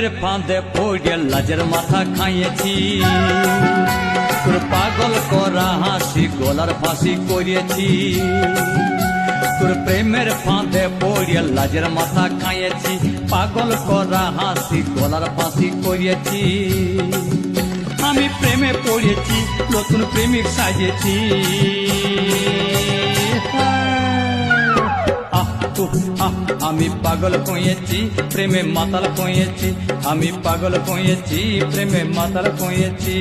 প্রেমের ফাঁদে পড়ে লাজের মাথা খাইয়েছি, তোর পাগল করা হাসি গলার ফাঁসি করিয়েছি। তোর প্রেমের ফাঁদে পড়ে লাজের মাথা খাইয়েছি, পাগল করা হাসি গলার ফাঁসি করিয়েছি। আমি প্রেমে পড়েছি, নতুন প্রেমিক সাজেছি। আমি পাগল কইয়েছি, প্রেমে মাতাল কইয়েছি। আমি পাগল কইয়েছি, প্রেমে মাতাল কইয়েছি।